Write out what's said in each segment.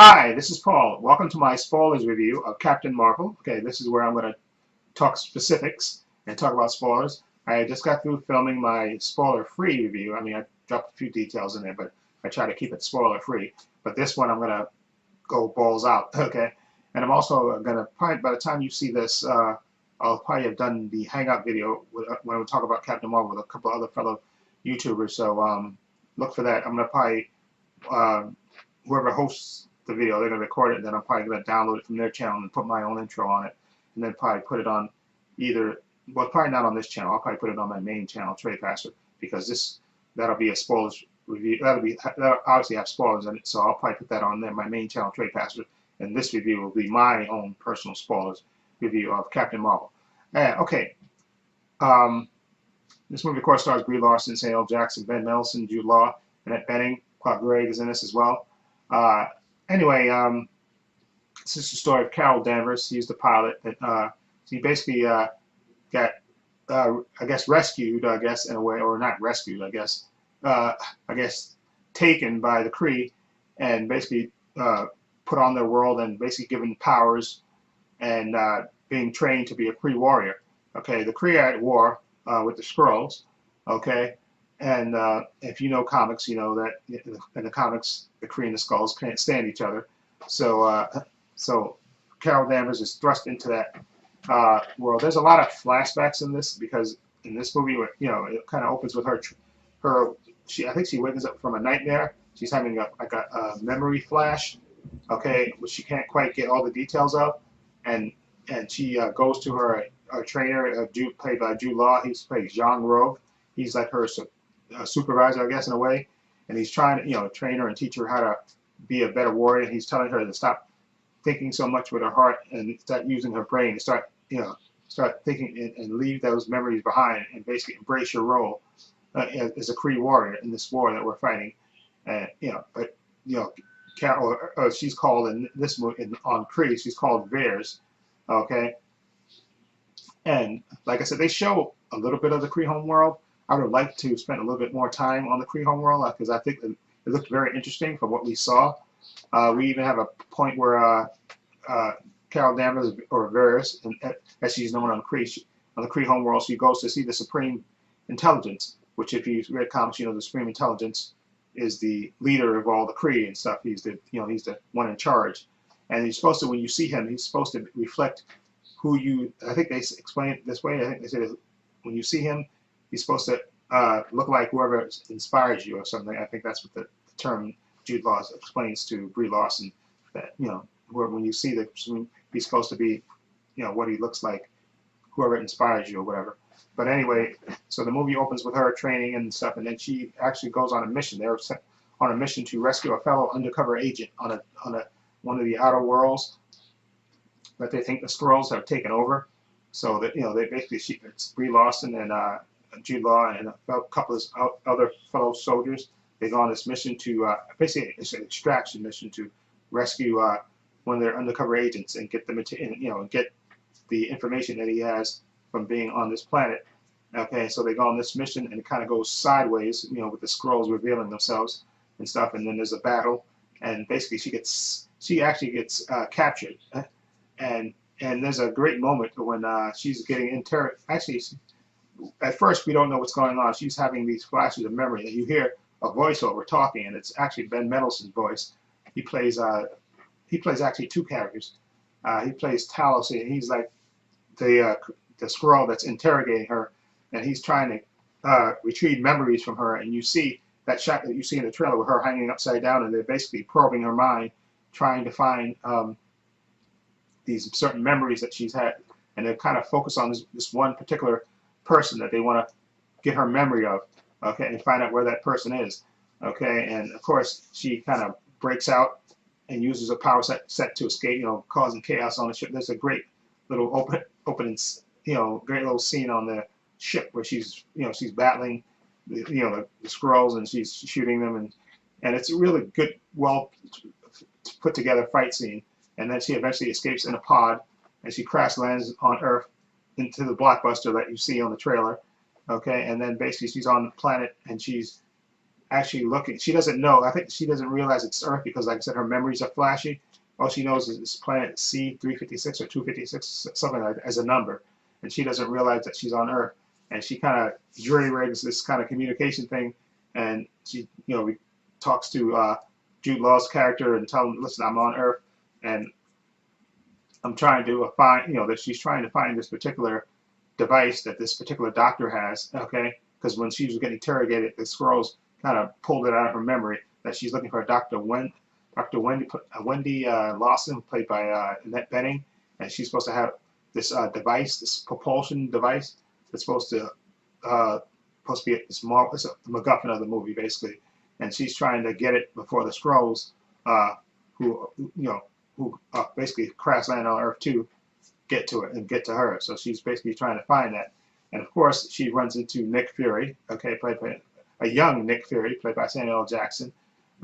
Hi, this is Paul. Welcome to my spoilers review of Captain Marvel. Okay, this is where I'm going to talk specifics and talk about spoilers. I just got through filming my spoiler-free review. I mean, I dropped a few details in there, but I try to keep it spoiler-free. But this one, I'm going to go balls out. Okay, and I'm also going to probably by the time you see this, I'll probably have done the hangout video when we talk about Captain Marvel with a couple of other fellow YouTubers. So look for that. I'm going to probably uh, whoever hosts the video, they're going to record it, and then I'm probably going to download it from their channel and put my own intro on it, and then probably put it on either, well, probably not on this channel. I'll probably put it on my main channel, Trepacer, because that'll be a spoilers review. That'll obviously have spoilers in it, so I'll probably put that on there, my main channel, Trepacer, and this review will be my own personal spoilers review of Captain Marvel. Okay, um, this movie, of course, stars Brie Larson, Samuel Jackson, Ben Mendelsohn, Jude Law, Annette Bening, Clark Gregg is in this as well. Anyway, this is the story of Carol Danvers. He's the pilot that he basically got, I guess, rescued, I guess, in a way, or not rescued, I guess, taken by the Kree and basically put on their world and basically given powers and being trained to be a Kree warrior. Okay, the Kree are at war with the Skrulls. Okay, and if you know comics, you know that in the comics, the Kree and the Skrulls can't stand each other. So Carol Danvers is thrust into that world. There's a lot of flashbacks in this because in this movie, it kind of opens with I think she wakes up from a nightmare. She's having a memory flash, okay, which she can't quite get all the details of, and she goes to her trainer, played by Jude Law. He plays Jean Rogue. He's like her supervisor, I guess, in a way, and he's trying to, train her and teach her how to be a better warrior. He's telling her to stop thinking so much with her heart and start using her brain and start thinking and leave those memories behind and basically embrace your role as a Kree warrior in this war that we're fighting. But Carol, she's called in this movie on Kree, she's called Veers, okay. And like I said, they show a little bit of the Kree homeworld. I would have liked to spend a little bit more time on the Kree homeworld because I think it looked very interesting from what we saw. We even have a point where Carol Danvers, or Varys, as she's known on the Kree homeworld, she goes to see the Supreme Intelligence, which if you've read comics, you know the Supreme Intelligence is the leader of all the Kree and stuff. He's the one in charge, and he's supposed to, when you see him, he's supposed to reflect who you. I think they explain it this way. I think they said when you see him, he's supposed to look like whoever inspires you or something. I think that's what the term Jude Law explains to Brie Larson, that when you see he's supposed to be what he looks like, whoever inspires you or whatever. But anyway, so the movie opens with her training and stuff, and then she actually goes on a mission. They're sent on a mission to rescue a fellow undercover agent on one of the outer worlds that they think the Skrulls have taken over. So that they basically it's Brie Larson and Jude Law and a couple of other fellow soldiers. They go on this mission to basically it's an extraction mission to rescue one of their undercover agents and get and get the information that he has from being on this planet. Okay, so they go on this mission and it kind of goes sideways, with the Skrulls revealing themselves and stuff, and then there's a battle, and basically she actually gets captured, and there's a great moment when she's getting interrogated. Actually, at first we don't know what's going on. She's having these flashes of memory, and you hear a voiceover talking, and it's actually Ben Mendelsohn's voice. He plays actually two characters. He plays Talos, and he's like the Skrull that's interrogating her, and he's trying to retrieve memories from her. And you see that shot that you see in the trailer with her hanging upside down, and they're basically probing her mind, trying to find these certain memories that she's had, and they kind of focus on this one particular person that they want to get her memory of, okay, and find out where that person is, okay. And of course, she kind of breaks out and uses a power set to escape, causing chaos on the ship. There's a great little opening, great little scene on the ship where she's battling, the Skrulls, and she's shooting them, and it's a really good, well put together fight scene. And then she eventually escapes in a pod, and she crash lands on Earth into the blockbuster that you see on the trailer, okay. And then basically she's on the planet, and she's actually looking. She doesn't know. I think she doesn't realize it's Earth because, like I said, her memories are flashy. All she knows is planet C356 or 256, something like that, as a number, and she doesn't realize that she's on Earth. And she kind of jury rigs this kind of communication thing, and she, talks to Jude Law's character and tell him, "Listen, I'm on Earth, and I'm trying to find, that she's trying to find this particular device that this particular doctor has, okay? Because when she was getting interrogated, the scrolls kind of pulled it out of her memory that she's looking for Dr. Wendy Lawson, played by Annette Bening, and she's supposed to have this device, this propulsion device that's supposed to be it's the MacGuffin of the movie, basically, and she's trying to get it before the scrolls, who basically crash land on Earth too, get to it and get to her. So she's basically trying to find that. And of course, she runs into Nick Fury, okay, played by a young Nick Fury, played by Samuel L. Jackson,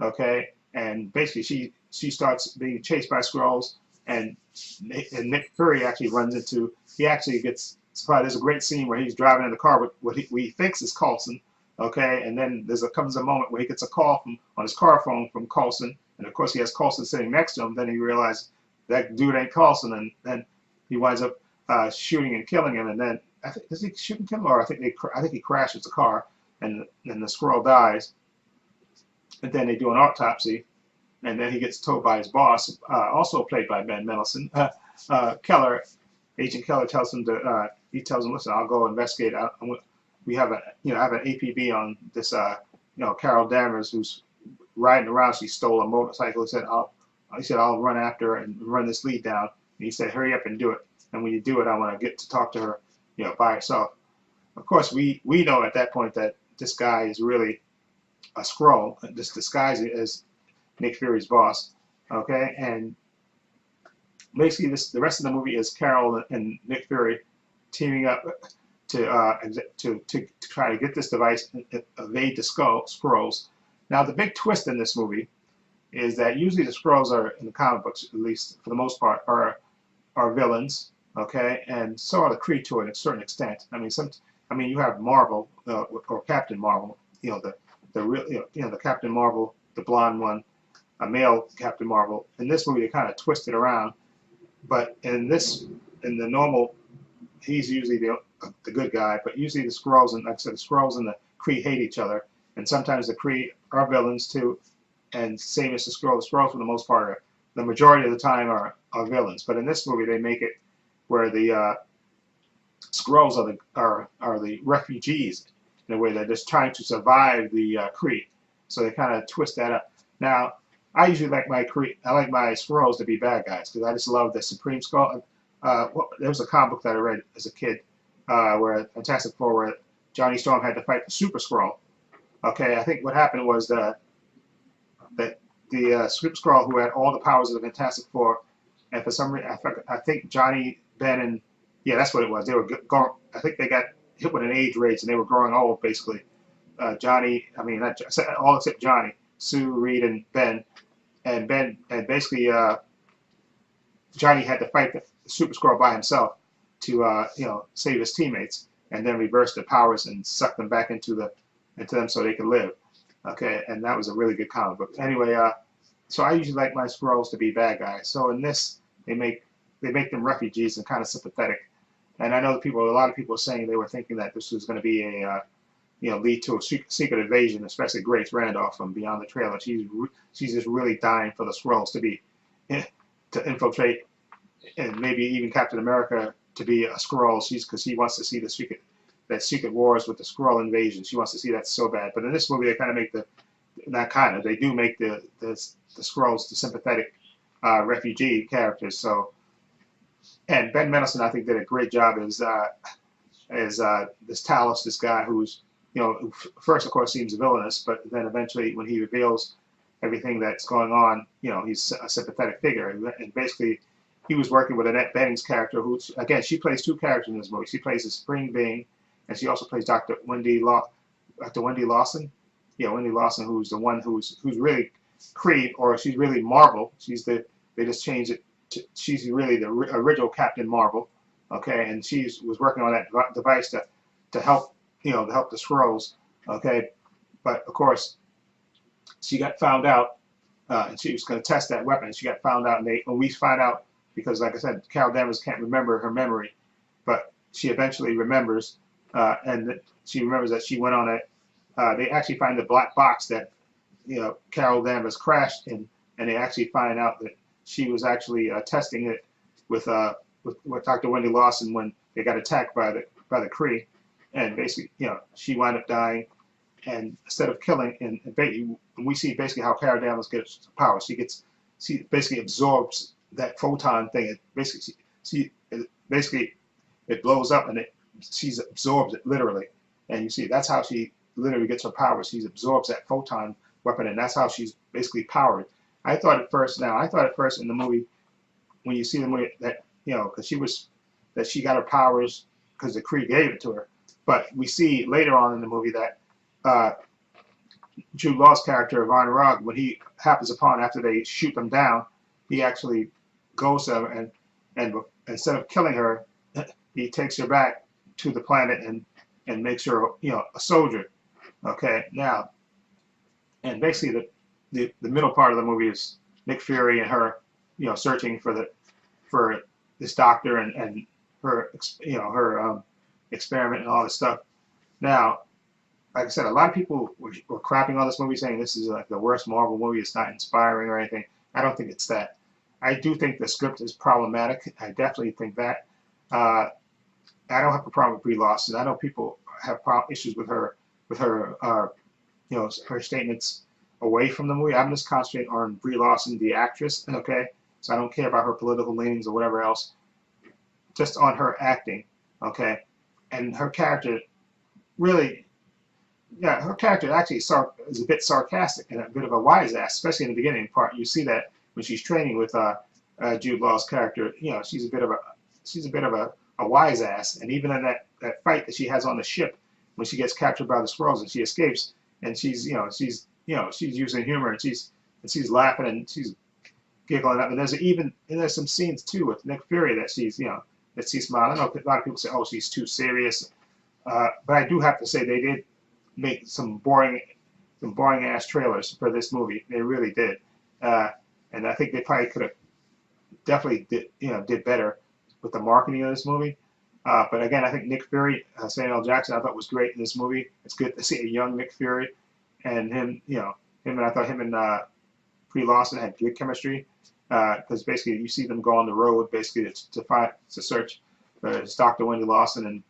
okay. And basically, she starts being chased by Skrulls, and Nick Fury actually runs into. He actually gets surprised. There's a great scene where he's driving in the car with what he thinks is Coulson, okay. And then comes a moment where he gets a call on his car phone from Coulson, and of course he has Coulson sitting next to him. Then he realizes that dude ain't Coulson, and then he winds up shooting and killing him. And then does he shoot and kill him, or I think he crashes the car, and then the Skrull dies. And then they do an autopsy, and then he gets told by his boss, also played by Ben Mendelsohn, Keller. Agent Keller tells him listen, I'll go investigate. We have have an APB on this, Carol Danvers, who's riding around. She stole a motorcycle. He said, I'll run after her and run this lead down. And he said, hurry up and do it. And when you do it, I want to get to talk to her, by herself. Of course, we know at that point that this guy is really a Skrull, just disguised as Nick Fury's boss, okay? And basically, the rest of the movie is Carol and Nick Fury teaming up to try to get this device and evade the Skrulls. Now, the big twist in this movie is that usually the Skrulls are, in the comic books, at least for the most part, are villains, okay? And so are the Kree to a certain extent. I mean, you have Marvel or Captain Marvel, the Captain Marvel, the blonde one, a male Captain Marvel. In this movie, they kind of twist it around, but in the normal, he's usually the good guy. But usually the Skrulls, and like I said, the Skrulls and the Kree hate each other, and sometimes the Kree are villains too. And same as the Skrulls for the most part, the majority of the time are villains. But in this movie, they make it where the Skrulls are the refugees. In a way, they're just trying to survive the Kree, so they kind of twist that up. Now, I usually like my Skrulls to be bad guys because I just love the Supreme Skrull. There was a comic book that I read as a kid, where Fantastic Four, where Johnny Storm had to fight the Super Skrull. Okay, I think what happened was that the Super Skrull, who had all the powers of the Fantastic Four, and for some reason, I think Johnny, Ben, and that's what it was. They were going. I think they got hit with an age rage, and they were growing old, basically. Johnny, not all except Johnny, Sue, Reed, and Ben. And basically, Johnny had to fight the Super Skrull by himself to, save his teammates, and then reverse their powers and suck them back into them so they could live. Okay, and that was a really good comic book. Anyway, so I usually like my Skrulls to be bad guys. So in this, they make them refugees and kind of sympathetic. And I know a lot of people are saying they were thinking that this was going to be a, lead to a secret invasion, especially Grace Randolph from Beyond the Trailer. She's just really dying for the Skrulls to infiltrate, and maybe even Captain America to be a Skrull. Because he wants to see the secret wars with the Skrull invasion. She wants to see that so bad. But in this movie, they kind of make they do make the Skrulls the sympathetic refugee characters. So. And Ben Mendelsohn, I think, did a great job as this Talos, this guy who's, first, of course, seems villainous, but then eventually, when he reveals everything that's going on, he's a sympathetic figure. And basically, he was working with Annette Bening's character, who, again, she plays two characters in this movie. She plays the Spring Being, and she also plays Dr. Wendy Lawson. Yeah, Wendy Lawson, who's the one who's really Kree, or she's really Marvel. They just changed it. She's really the original Captain Marvel, okay, and she was working on that device to help, to help the Skrulls, okay. But of course, she got found out, and she was going to test that weapon. And she got found out, and when we find out, because like I said, Carol Danvers can't remember her memory, but she eventually remembers, and she remembers that she went on a. They actually find the black box that Carol Danvers crashed in, and they actually find out that she was actually testing it with Dr. Wendy Lawson when they got attacked by the Kree, and basically she wound up dying. And instead of killing, and we see basically how Carol Danvers gets power. She basically absorbs that photon thing. It basically it blows up and she absorbs it literally. And you see that's how she literally gets her power. She absorbs that photon weapon, and that's how she's basically powered. I thought at first in the movie, when you see the movie, that because she got her powers because the Kree gave it to her. But we see later on in the movie that Jude Law's character, Von Rogg, when he happens upon after they shoot them down, he actually goes to her and instead of killing her, he takes her back to the planet and makes her a soldier. Okay, now, and basically the middle part of the movie is Nick Fury and her searching for this doctor and her her experiment and all this stuff. Now, like I said, a lot of people were crapping on this movie, saying this is like the worst Marvel movie. It's not inspiring or anything. I don't think it's that. I do think the script is problematic. I definitely think that. I don't have a problem with Brie Larson. I know people have issues with her her statements away from the movie. I'm just concentrating on Brie Larson, the actress. Okay, so I don't care about her political leanings or whatever else. Just on her acting. Okay, and her character really. Yeah, her character actually is a bit sarcastic and a bit of a wise ass, especially in the beginning part. You see that when she's training with Jude Law's character. She's a bit of a wise ass, and even in that fight that she has on the ship when she gets captured by the Skrulls and she escapes, and she's using humor and she's laughing and she's giggling up. And there's some scenes too with Nick Fury that she's smiling. I know a lot of people say, oh, she's too serious, but I do have to say they did make some boring ass trailers for this movie. They really did, and I think they probably could have definitely did better with the marketing of this movie. But again, I think Nick Fury, Samuel L. Jackson, I thought was great in this movie. It's good to see a young Nick Fury, and I thought him and Brie Larson had good chemistry, because basically you see them go on the road basically to search Dr. Wendy Lawson and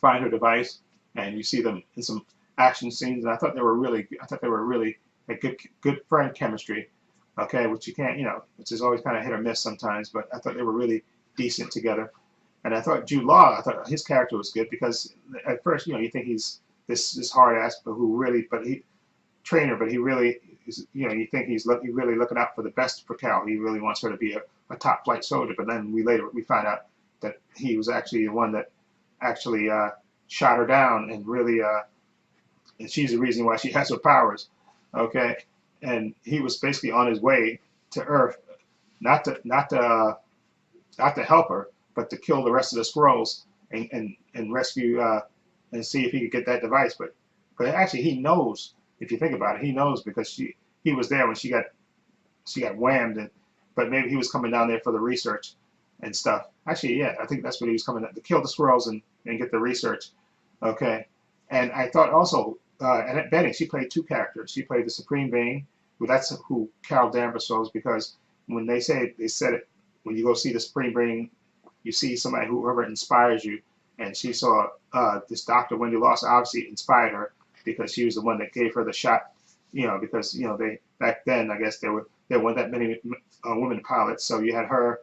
find her device. And you see them in some action scenes, and I thought they were really a good friend chemistry, okay, which you can't, which is always kind of hit or miss sometimes, but I thought they were really decent together. And I thought Jude Law, I thought his character was good because at first, you think he's this hard ass, but he really is, you think he's really looking out for the best for Carol. He really wants her to be a top flight soldier, but then we find out that he was actually the one that actually shot her down and really and she's the reason why she has her powers, okay? And he was basically on his way to Earth, not to help her, but to kill the rest of the Skrulls and rescue and see if he could get that device. But actually he knows, if you think about it, he knows because he was there when she got whammed, but maybe he was coming down there for the research and stuff. Actually, yeah, I think that's what he was coming to kill the Skrulls and get the research. Okay, and I thought also Annette Bening, she played two characters. She played the Supreme Being, that's who Carol Danvers was, because when they said it, when you go see the Supreme Being, you see somebody whoever inspires you, and she saw this Dr. Wendy Lawson obviously inspired her because she was the one that gave her the shot, because they back then I guess there weren't that many women pilots, so you had her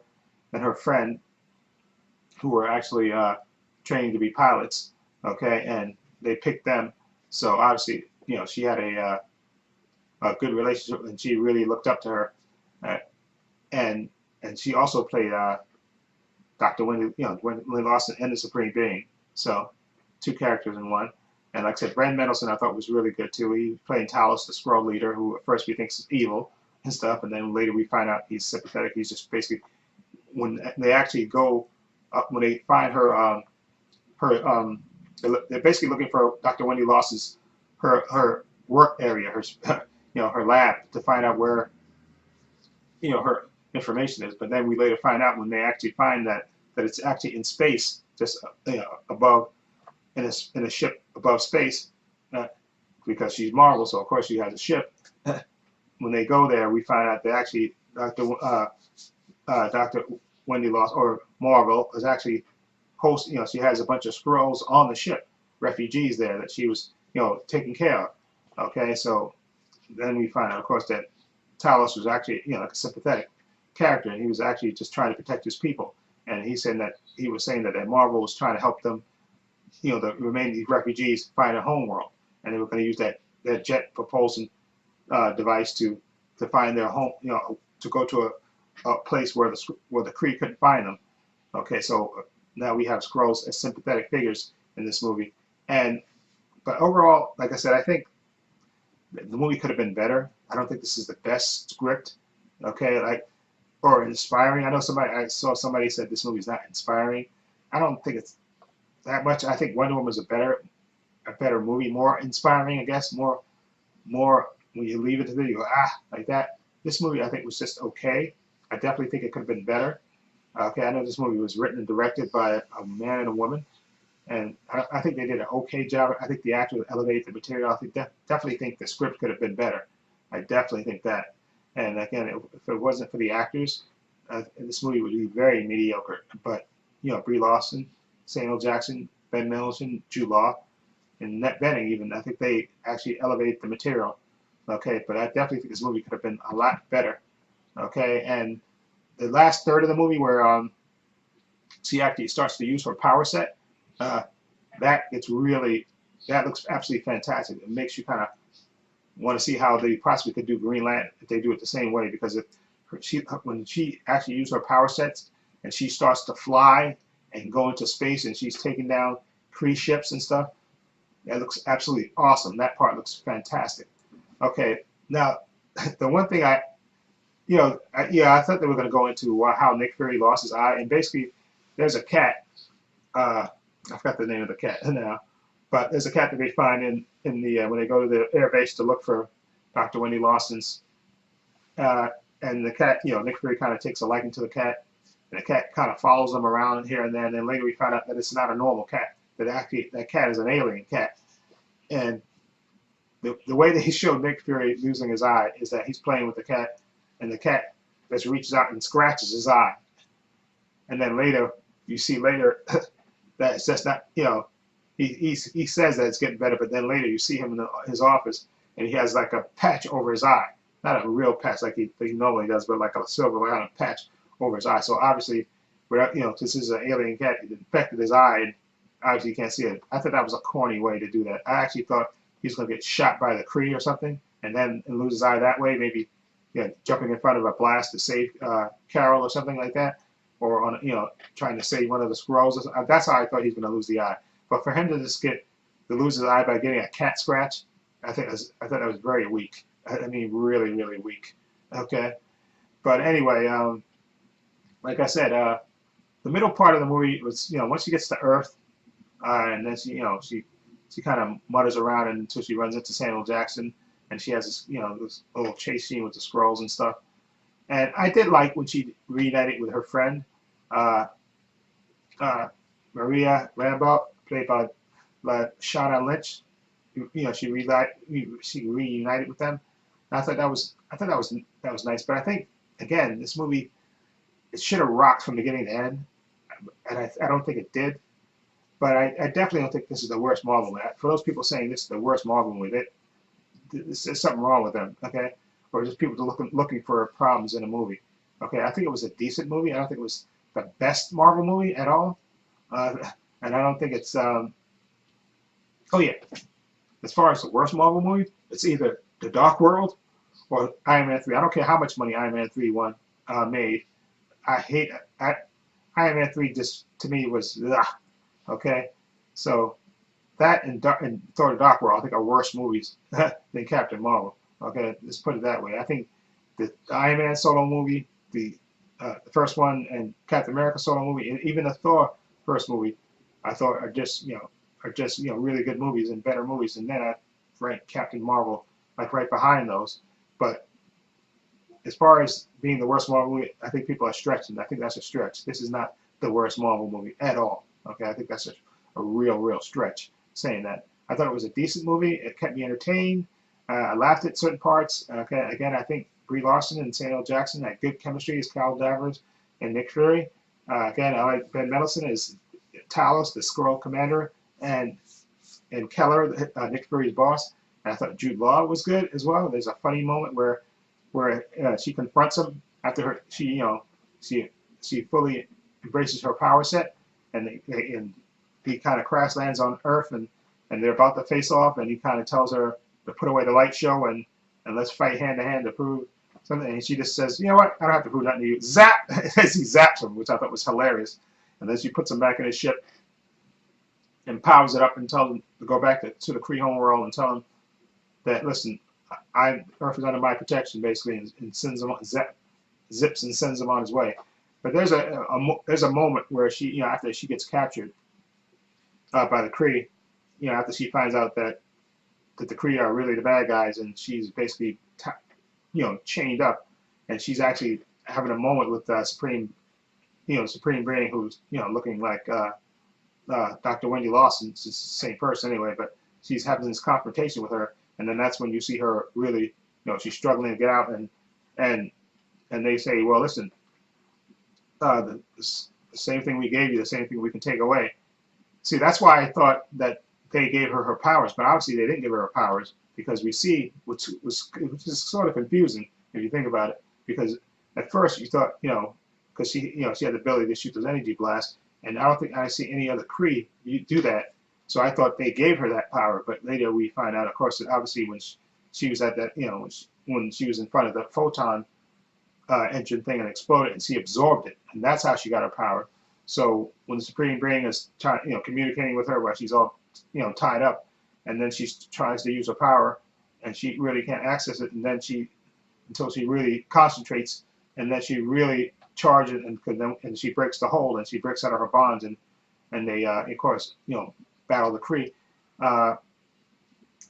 and her friend who were actually trained to be pilots. Okay, and they picked them. So obviously, she had a good relationship, and she really looked up to her. And she also played Dr. Wendy Lawson and the Supreme Being. So two characters in one. And like I said, Brad Mendelsohn I thought was really good too. He was playing Talos, the Skrull leader, who at first we think is evil and stuff, and then later we find out he's sympathetic. He's just basically, when they actually go up, when they find her they're basically looking for Dr. Wendy Lawson's her work area, her lab to find out where her information is. But then we later find out when they actually find that it's actually in space, just above in a ship above space, uh, because she's Marvel, so of course she has a ship. When they go there, we find out that actually Dr. Wendy Lost or Marvel is actually host. She has a bunch of Skrulls on the ship, refugees there that she was taking care of. Okay, so then we find out, of course, that Talos was actually like a sympathetic character, and he was actually just trying to protect his people. And he was saying that Marvel was trying to help them, the remaining refugees find a home world, and they were going to use that jet propulsion device to find their home, to go to a place where the Kree couldn't find them. Okay, so now we have Skrulls as sympathetic figures in this movie, but overall, like I said, I think the movie could have been better. I don't think this is the best script, okay, or inspiring. I saw somebody said this movie is not inspiring. I don't think it's that much. I think Wonder Woman was a better movie, more inspiring, I guess, more when you leave it to there, you go like that. This movie I think was just okay. I definitely think it could have been better. Okay, I know this movie was written and directed by a man and a woman, and I think they did an okay job. I think the actors elevated the material. I think definitely think the script could have been better. I definitely think that. And again, if it wasn't for the actors, this movie would be very mediocre. But Brie Larson, Samuel Jackson, Ben Mendelsohn, Jude Law, and Annette Bening even, I think they actually elevated the material. Okay, but I definitely think this movie could have been a lot better. Okay, and the last third of the movie where she actually starts to use her power set, that looks absolutely fantastic. It makes you kind of want to see how they possibly could do Green Lantern if they do it the same way, because when she actually uses her power sets and she starts to fly and go into space and she's taking down Kree ships and stuff, that looks absolutely awesome. That part looks fantastic. Okay, now the one thing I thought they were going to go into how Nick Fury lost his eye, and basically there's a cat. I forgot the name of the cat now, but there's a cat that they find in the when they go to the air base to look for Dr. Wendy Lawson's, and the cat, Nick Fury kind of takes a liking to the cat, and the cat kind of follows them around here and there, and then later we find out that it's not a normal cat, that actually that cat is an alien cat, and the way that he showed Nick Fury losing his eye is that he's playing with the cat, and the cat just reaches out and scratches his eye, and then later you see that it's just not, he says that it's getting better, but then later you see him in his office and he has like a patch over his eye, not a real patch like he normally does, but like a silver kind of patch over his eye. So obviously, without, since this is an alien cat, it infected his eye, and obviously you can't see it. I thought that was a corny way to do that. I actually thought he's going to get shot by the Kree or something, and lose his eye that way, maybe jumping in front of a blast to save Carol or something like that, or on trying to save one of the Skrulls. That's how I thought he was going to lose the eye. But for him to just lose his eye by getting a cat scratch, I thought that was very weak. I mean, really, really weak. Okay, but anyway, like I said, the middle part of the movie was once she gets to Earth, and then she kind of mutters around until she runs into Samuel Jackson, and she has this little chase scene with the Skrulls and stuff. And I did like when she reunited with her friend, Maria Rambo, played by Shauna Lynch. She reunited with them. And I thought that was nice. But I think again, this movie, it should have rocked from beginning to end, and I don't think it did. But I definitely don't think this is the worst Marvel movie. For those people saying this is the worst Marvel movie, there's something wrong with them, okay? Or just people looking for problems in a movie. Okay, I think it was a decent movie. I don't think it was the best Marvel movie at all. And I don't think it's, oh yeah, as far as the worst Marvel movie, it's either The Dark World or Iron Man 3. I don't care how much money Iron Man 3 made. I hate Iron Man 3 just, to me, was, ugh, okay? So, that and Thor the Dark World, I think, are worse movies than Captain Marvel. Okay, let's put it that way. I think the Iron Man solo movie, the first one, and Captain America solo movie, and even the Thor first movie, I thought are just really good movies and better movies. And then I rank Captain Marvel like right behind those. But as far as being the worst Marvel movie, I think people are stretching. I think that's a stretch. This is not the worst Marvel movie at all. Okay, I think that's a real stretch saying that. I thought it was a decent movie. It kept me entertained. I laughed at certain parts. Okay, again, I think Brie Larson and Samuel L. Jackson had good chemistry as Carol Danvers and Nick Fury. Again, I like Ben Mendelsohn as Talos, the Skrull commander, and Keller, Nick Fury's boss. And I thought Jude Law was good as well. There's a funny moment where she confronts him after she fully embraces her power set, and he kind of crash lands on Earth, and they're about to face off, and he kind of tells her to put away the light show and let's fight hand to hand to prove something. And she just says, you know what, I don't have to prove nothing to you. Zap! As he zaps him, which I thought was hilarious. And then she puts him back in his ship and powers it up and tells him to go back to the Kree home world and tell him that, listen, Earth is under my protection, basically, and sends him zips and sends him on his way. But there's a moment where she, after she gets captured by the Kree, after she finds out that the Kree are really the bad guys, and she's basically chained up, and she's actually having a moment with Supreme Being, who's looking like Dr. Wendy Lawson. It's the same person anyway, but she's having this confrontation with her, and then that's when you see her really, she's struggling to get out, and they say, well, listen, the same thing we gave you, the same thing we can take away. See, that's why I thought that they gave her powers, but obviously they didn't give her powers, because we see, which is sort of confusing if you think about it, because at first you thought, because she had the ability to shoot those energy blasts, and I don't think I see any other Kree do that. So I thought they gave her that power, but later we find out, of course, that obviously when she was at that, when she was in front of the photon engine thing and exploded, and she absorbed it, and that's how she got her power. So when the Supreme Being is communicating with her while she's all tied up, and then she tries to use her power, and she really can't access it, and then until she really concentrates, and then she really charges, and she breaks the hold, and she breaks out of her bonds, and they of course battle the Kree.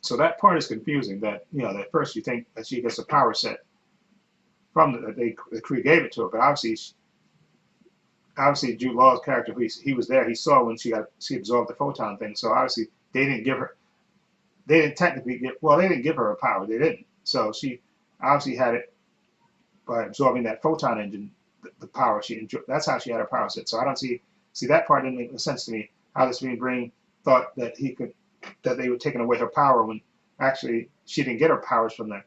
So that part is confusing. That at first you think that she gets a power set from the Kree gave it to her, but obviously Jude Law's character, he was there. He saw when she absorbed the photon thing. So obviously they didn't give her. They didn't technically they didn't give her a power. They didn't. So she obviously had it by absorbing that photon engine, the power she enjoyed. That's how she had her power set. So I don't see that part didn't make sense to me. How this Being thought that they were taking away her power when actually she didn't get her powers from them.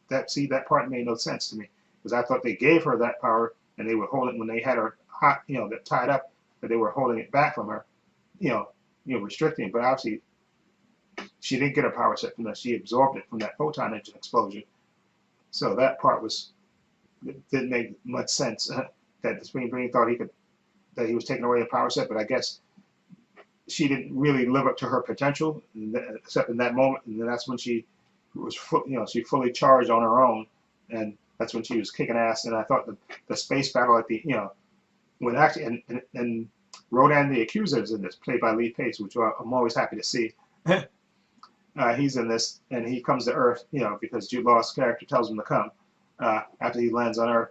That part made no sense to me, because I thought they gave her that power, and they were holding, when they had her hot, that tied up, that they were holding it back from her, restricting. But obviously she didn't get her power set from that. She absorbed it from that photon engine explosion. So that part didn't make much sense. That the Supreme Being thought that he was taking away a power set, but I guess she didn't really live up to her potential, except in that moment, and then that's when she was, she fully charged on her own, and that's when she was kicking ass. And I thought the space battle at the, when actually, and Rodan the Accuser is in this, played by Lee Pace, which I'm always happy to see. He's in this, and he comes to Earth, because Jude Law's character tells him to come after he lands on Earth,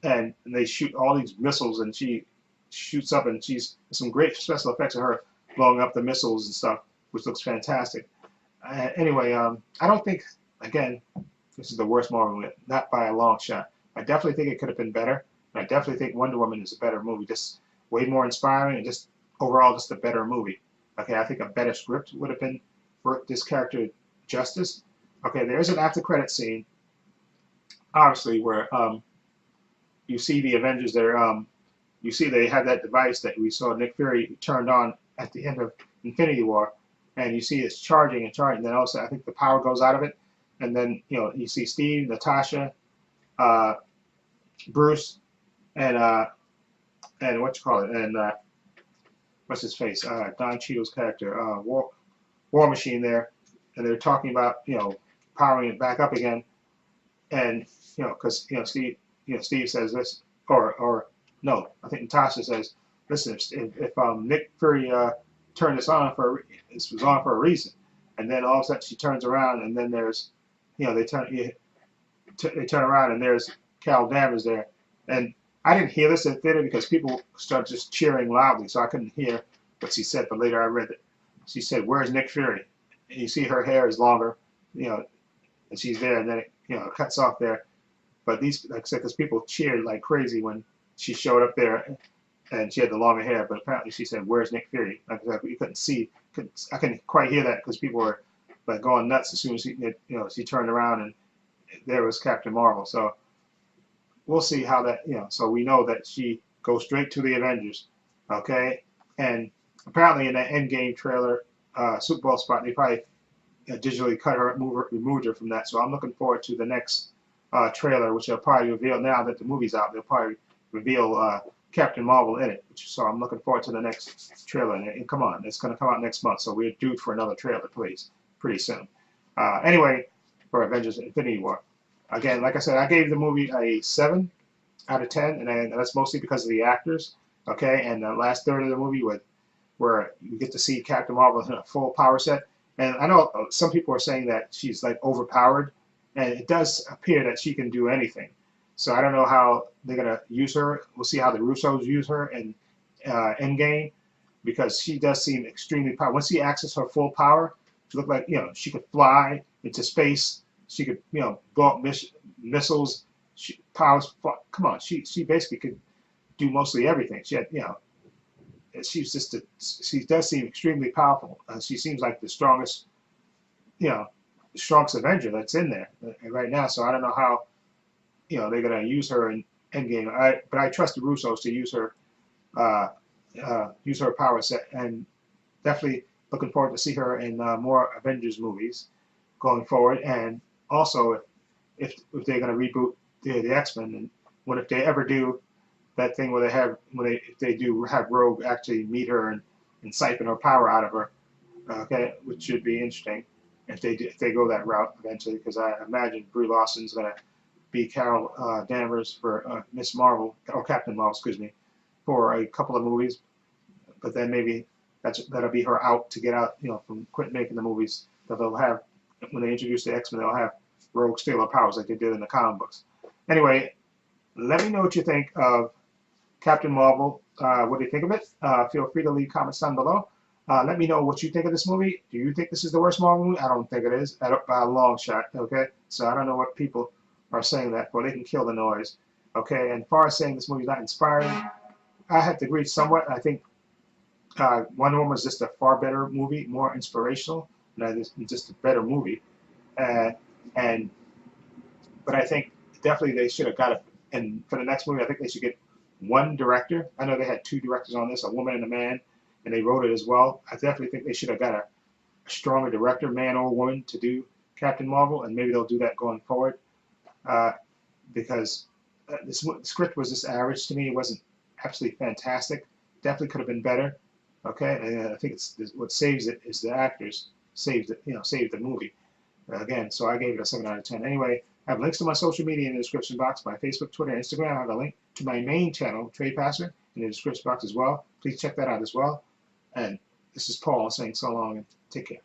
and they shoot all these missiles, and she shoots up, and she's some great special effects of her blowing up the missiles and stuff, which looks fantastic. Anyway, I don't think, again, this is the worst Marvel movie, not by a long shot. I definitely think it could have been better. I definitely think Wonder Woman is a better movie, just way more inspiring, and just overall just a better movie. Okay, I think a better script would have been worked this character justice. Okay, there is an after credit scene, obviously, where you see the Avengers there. You see they have that device that we saw Nick Fury turned on at the end of Infinity War, and you see it's charging and charging. Then also I think the power goes out of it, and then you see Steve, Natasha, Bruce, and what you call it, and what's his face, Don Cheadle's character, War Machine there, and they're talking about powering it back up again, and because Steve says this, or no, I think Natasha says, listen, if Nick Fury turned this on this was on for a reason, and then all of a sudden she turns around, and then there's they turn around and there's Carol Danvers there. And I didn't hear this in the theater because people started just cheering loudly, so I couldn't hear what she said. But later I read it. She said, "Where's Nick Fury?" And you see her hair is longer, and she's there, and then it cuts off there. But these, like I said, because people cheered like crazy when she showed up there, and she had the longer hair. But apparently she said, "Where's Nick Fury?" Like you couldn't see, I couldn't quite hear that because people were like going nuts as soon as she turned around and there was Captain Marvel. So we'll see how that, so we know that she goes straight to the Avengers, okay? And apparently in that Endgame trailer, Super Bowl spot, they probably digitally cut her, removed her from that. So I'm looking forward to the next trailer, which they'll probably reveal now that the movie's out. They'll probably reveal Captain Marvel in it. So I'm looking forward to the next trailer. And come on, it's going to come out next month. So we're due for another trailer, please, pretty soon. Anyway, for Avengers Infinity War. Again, like I said, I gave the movie a 7 out of 10, and that's mostly because of the actors, okay? And the last third of the movie where you get to see Captain Marvel in a full power set. And I know some people are saying that she's like overpowered, and it does appear that she can do anything. So I don't know how they're going to use her. We'll see how the Russos use her in Endgame, because she does seem extremely powerful. Once she accesses her full power, she looked like, she could fly into space. She could, blow up missiles. She powers. Come on, she basically could do mostly everything. She had, she's just she does seem extremely powerful. She seems like the strongest, strongest Avenger that's in there right now. So I don't know how, they're gonna use her in Endgame. But I trust the Russos to use her power set, and definitely looking forward to see her in more Avengers movies going forward. And also, if they're going to reboot the X-Men, and what if they ever do that thing where if they do have Rogue actually meet her and siphon her power out of her, okay, which should be interesting if they go that route eventually, because I imagine Brie Larson's going to be Carol Danvers for Miss Marvel, or Captain Marvel, excuse me, for a couple of movies, but then maybe that'll be her out to get out, from quit making the movies that they'll have. When they introduce the X-Men, they'll have Rogue steal her powers like they did in the comic books. Anyway, let me know what you think of Captain Marvel. What do you think of it? Feel free to leave comments down below. Let me know what you think of this movie. Do you think this is the worst Marvel movie? I don't think it is, by a long shot, okay? So I don't know what people are saying that for. They can kill the noise, okay? And as far as saying this movie's not inspiring, I have to agree somewhat. I think Wonder Woman was just a far better movie, more inspirational. Just a better movie, but I think definitely they should have got it. And for the next movie, I think they should get one director. I know they had 2 directors on this, a woman and a man, and they wrote it as well. I definitely think they should have got a stronger director, man or woman, to do Captain Marvel, and maybe they'll do that going forward. Because the script was just average to me. It wasn't absolutely fantastic. Definitely could have been better. Okay, and I think what saves it is the actors. Saved the movie. Again, so I gave it a 7 out of 10. Anyway, I have links to my social media in the description box, my Facebook, Twitter, Instagram. I have a link to my main channel, Trepacer, in the description box as well. Please check that out as well. And this is Paul saying so long and take care.